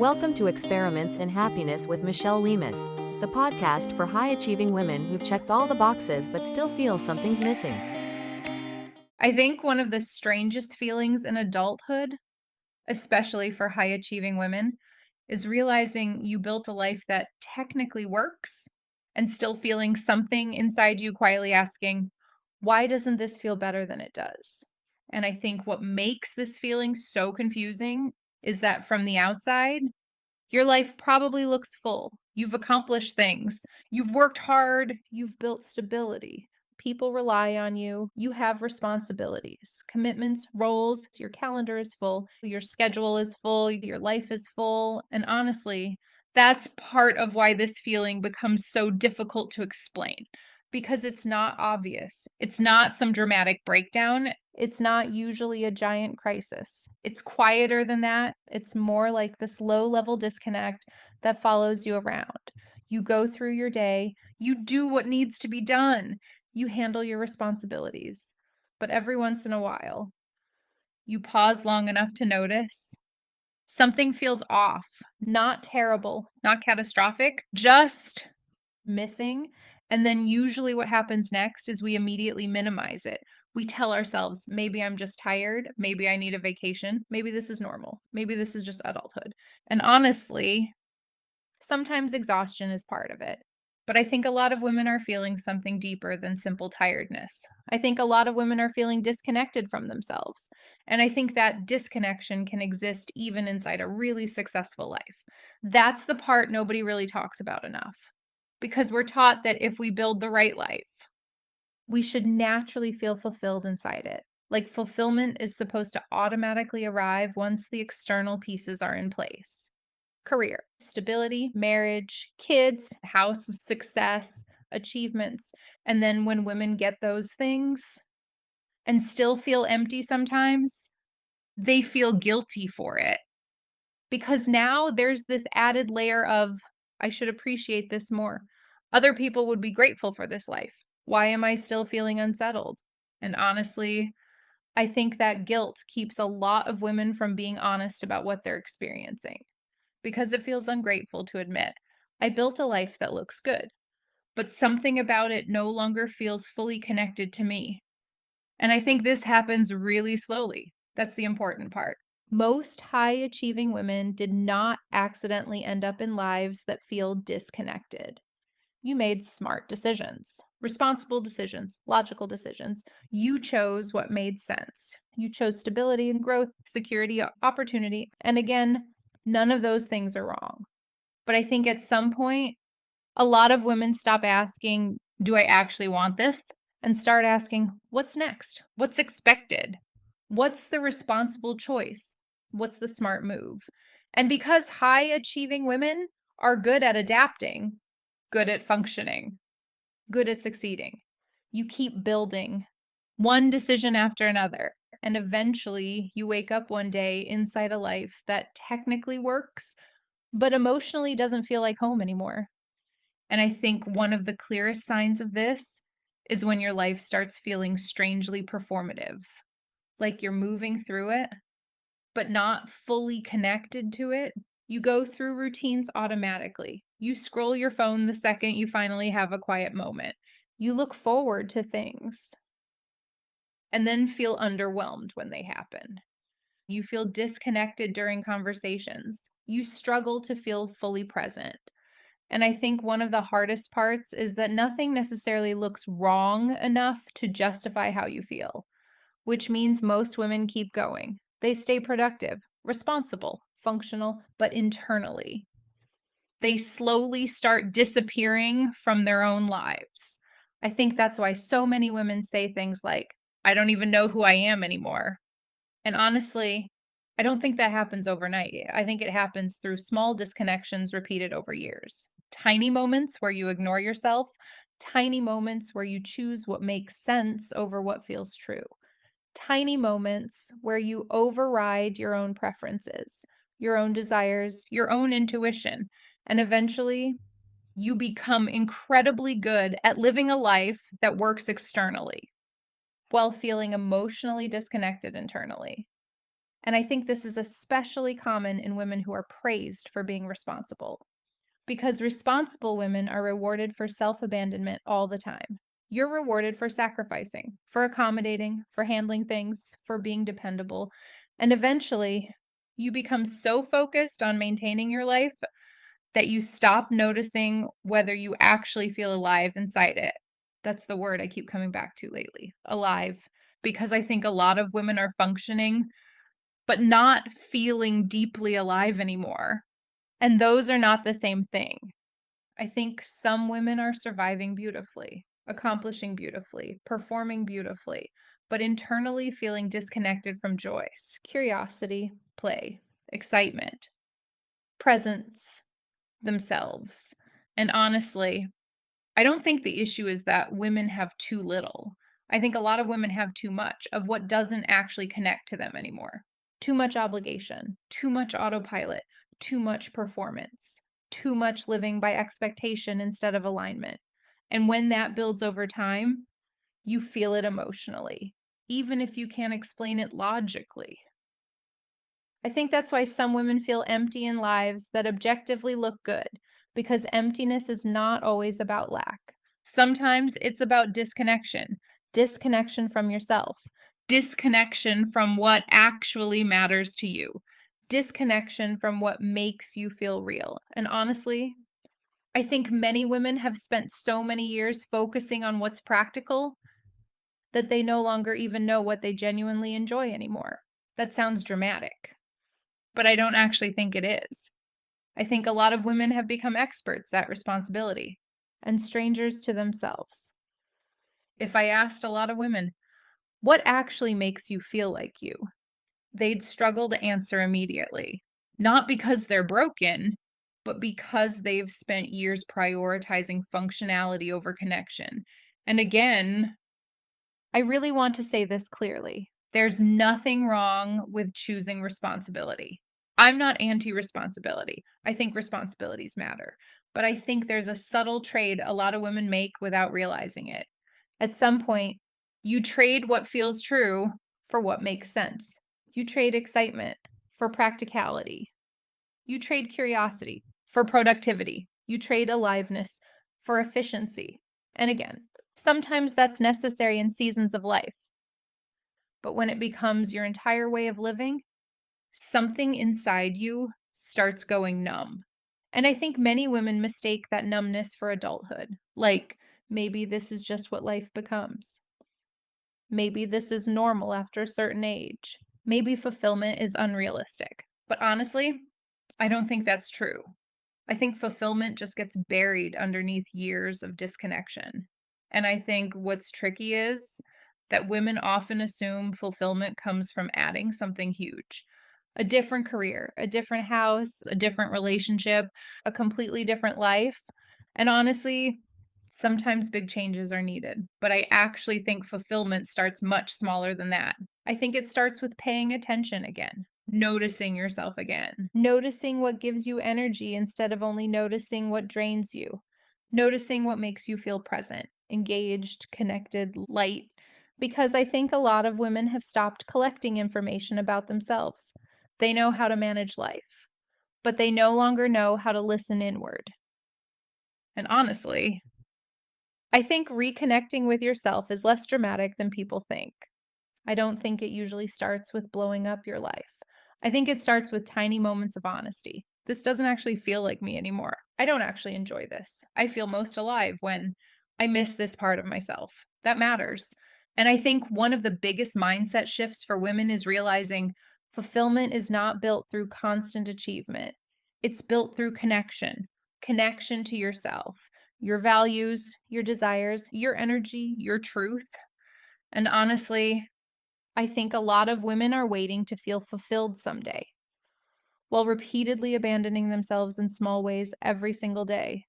Welcome to Experiments in Happiness with Michelle Lemus, the podcast for high-achieving women who've checked all the boxes but still feel something's missing. I think one of the strangest feelings in adulthood, especially for high-achieving women, is realizing you built a life that technically works and still feeling something inside you quietly asking, why doesn't this feel better than it does? And I think what makes this feeling so confusing is that from the outside, your life probably looks full. You've accomplished things. You've worked hard. You've built stability. People rely on you. You have responsibilities, commitments, roles. Your calendar is full. Your schedule is full. Your life is full. And honestly, that's part of why this feeling becomes so difficult to explain because it's not obvious. It's not some dramatic breakdown. It's not usually a giant crisis. It's quieter than that. It's more like this low level disconnect that follows you around. You go through your day, you do what needs to be done, you handle your responsibilities. But every once in a while, you pause long enough to notice something feels off, not terrible, not catastrophic, just missing. And then usually what happens next is we immediately minimize it. We tell ourselves, maybe I'm just tired. Maybe I need a vacation. Maybe this is normal. Maybe this is just adulthood. And honestly, sometimes exhaustion is part of it. But I think a lot of women are feeling something deeper than simple tiredness. I think a lot of women are feeling disconnected from themselves. And I think that disconnection can exist even inside a really successful life. That's the part nobody really talks about enough. Because we're taught that if we build the right life, we should naturally feel fulfilled inside it. Like fulfillment is supposed to automatically arrive once the external pieces are in place. Career, stability, marriage, kids, house, success, achievements. And then when women get those things and still feel empty sometimes, they feel guilty for it. Because now there's this added layer of, I should appreciate this more. Other people would be grateful for this life. Why am I still feeling unsettled? And honestly, I think that guilt keeps a lot of women from being honest about what they're experiencing because it feels ungrateful to admit, I built a life that looks good, but something about it no longer feels fully connected to me. And I think this happens really slowly. That's the important part. Most high achieving women did not accidentally end up in lives that feel disconnected. You made smart decisions, responsible decisions, logical decisions. You chose what made sense. You chose stability and growth, security, opportunity. And again, none of those things are wrong. But I think at some point, a lot of women stop asking, do I actually want this? And start asking, what's next? What's expected? What's the responsible choice? What's the smart move? And because high achieving women are good at adapting, good at functioning, good at succeeding, you keep building one decision after another. And eventually you wake up one day inside a life that technically works, but emotionally doesn't feel like home anymore. And I think one of the clearest signs of this is when your life starts feeling strangely performative, like you're moving through it, but not fully connected to it. You go through routines automatically. You scroll your phone the second you finally have a quiet moment. You look forward to things and then feel underwhelmed when they happen. You feel disconnected during conversations. You struggle to feel fully present. And I think one of the hardest parts is that nothing necessarily looks wrong enough to justify how you feel, which means most women keep going. They stay productive, responsible, functional, but internally. They slowly start disappearing from their own lives. I think that's why so many women say things like, I don't even know who I am anymore. And honestly, I don't think that happens overnight. I think it happens through small disconnections repeated over years. Tiny moments where you ignore yourself, tiny moments where you choose what makes sense over what feels true. Tiny moments where you override your own preferences, your own desires, your own intuition, and eventually you become incredibly good at living a life that works externally while feeling emotionally disconnected internally. And I think this is especially common in women who are praised for being responsible, because responsible women are rewarded for self abandonment all the time. You're rewarded for sacrificing, for accommodating, for handling things, for being dependable. And eventually, you become so focused on maintaining your life that you stop noticing whether you actually feel alive inside it. That's the word I keep coming back to lately, alive, because I think a lot of women are functioning, but not feeling deeply alive anymore. And those are not the same thing. I think some women are surviving beautifully, accomplishing beautifully, performing beautifully, but internally feeling disconnected from joy, curiosity, play, excitement, presence, themselves. And honestly, I don't think the issue is that women have too little. I think a lot of women have too much of what doesn't actually connect to them anymore. Too much obligation, too much autopilot, too much performance, too much living by expectation instead of alignment. And when that builds over time, you feel it emotionally, even if you can't explain it logically. I think that's why some women feel empty in lives that objectively look good, because emptiness is not always about lack. Sometimes it's about disconnection, disconnection from yourself, disconnection from what actually matters to you, disconnection from what makes you feel real. And honestly, I think many women have spent so many years focusing on what's practical that they no longer even know what they genuinely enjoy anymore. That sounds dramatic, but I don't actually think it is. I think a lot of women have become experts at responsibility and strangers to themselves. If I asked a lot of women, what actually makes you feel like you? They'd struggle to answer immediately. Not because they're broken, but because they've spent years prioritizing functionality over connection. And again, I really want to say this clearly. There's nothing wrong with choosing responsibility. I'm not anti responsibility. I think responsibilities matter. But I think there's a subtle trade a lot of women make without realizing it. At some point, you trade what feels true for what makes sense. You trade excitement for practicality. You trade curiosity for productivity. You trade aliveness for efficiency. And again, sometimes that's necessary in seasons of life. But when it becomes your entire way of living, something inside you starts going numb. And I think many women mistake that numbness for adulthood. Like, maybe this is just what life becomes. Maybe this is normal after a certain age. Maybe fulfillment is unrealistic. But honestly, I don't think that's true. I think fulfillment just gets buried underneath years of disconnection. And I think what's tricky is that women often assume fulfillment comes from adding something huge, a different career, a different house, a different relationship, a completely different life. And honestly, sometimes big changes are needed. But I actually think fulfillment starts much smaller than that. I think it starts with paying attention again, noticing yourself again, noticing what gives you energy instead of only noticing what drains you, noticing what makes you feel present, engaged, connected, light. Because I think a lot of women have stopped collecting information about themselves. They know how to manage life, but they no longer know how to listen inward. And honestly, I think reconnecting with yourself is less dramatic than people think. I don't think it usually starts with blowing up your life. I think it starts with tiny moments of honesty. This doesn't actually feel like me anymore. I don't actually enjoy this. I feel most alive when I miss this part of myself. That matters. And I think one of the biggest mindset shifts for women is realizing fulfillment is not built through constant achievement. It's built through connection, connection to yourself, your values, your desires, your energy, your truth. And honestly, I think a lot of women are waiting to feel fulfilled someday, while repeatedly abandoning themselves in small ways every single day,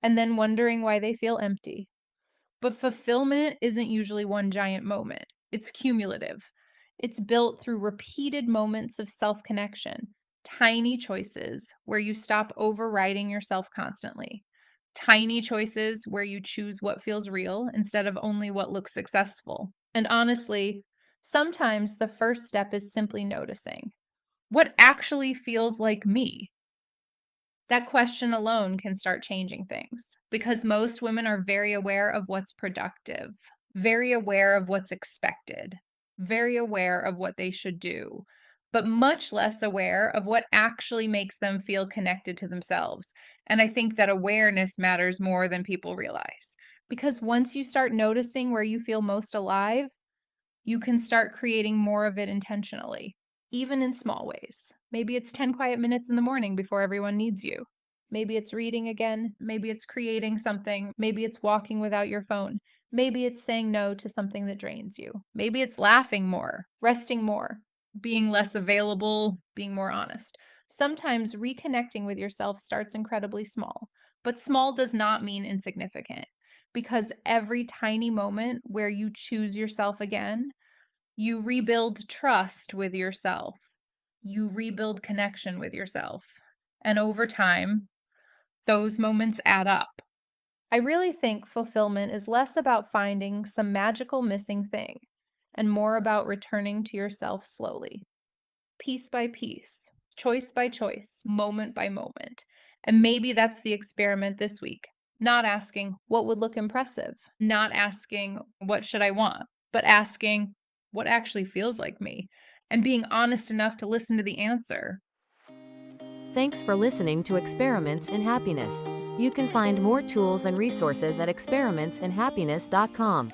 and then wondering why they feel empty. But fulfillment isn't usually one giant moment, it's cumulative. It's built through repeated moments of self connection, tiny choices where you stop overriding yourself constantly, tiny choices where you choose what feels real instead of only what looks successful. And honestly, Sometimes the first step is simply noticing what actually feels like me. That question alone can start changing things because most women are very aware of what's productive, very aware of what's expected, very aware of what they should do, but much less aware of what actually makes them feel connected to themselves. And I think that awareness matters more than people realize because once you start noticing where you feel most alive, you can start creating more of it intentionally, even in small ways. Maybe it's 10 quiet minutes in the morning before everyone needs you. Maybe it's reading again. Maybe it's creating something. Maybe it's walking without your phone. Maybe it's saying no to something that drains you. Maybe it's laughing more, resting more, being less available, being more honest. Sometimes reconnecting with yourself starts incredibly small, but small does not mean insignificant because every tiny moment where you choose yourself again, you rebuild trust with yourself. You rebuild connection with yourself. And over time, those moments add up. I really think fulfillment is less about finding some magical missing thing and more about returning to yourself slowly, piece by piece, choice by choice, moment by moment. And maybe that's the experiment this week. Not asking what would look impressive, not asking what should I want, but asking what actually feels like me and being honest enough to listen to the answer. Thanks for listening to Experiments in Happiness. You can find more tools and resources at experimentsinhappiness.com.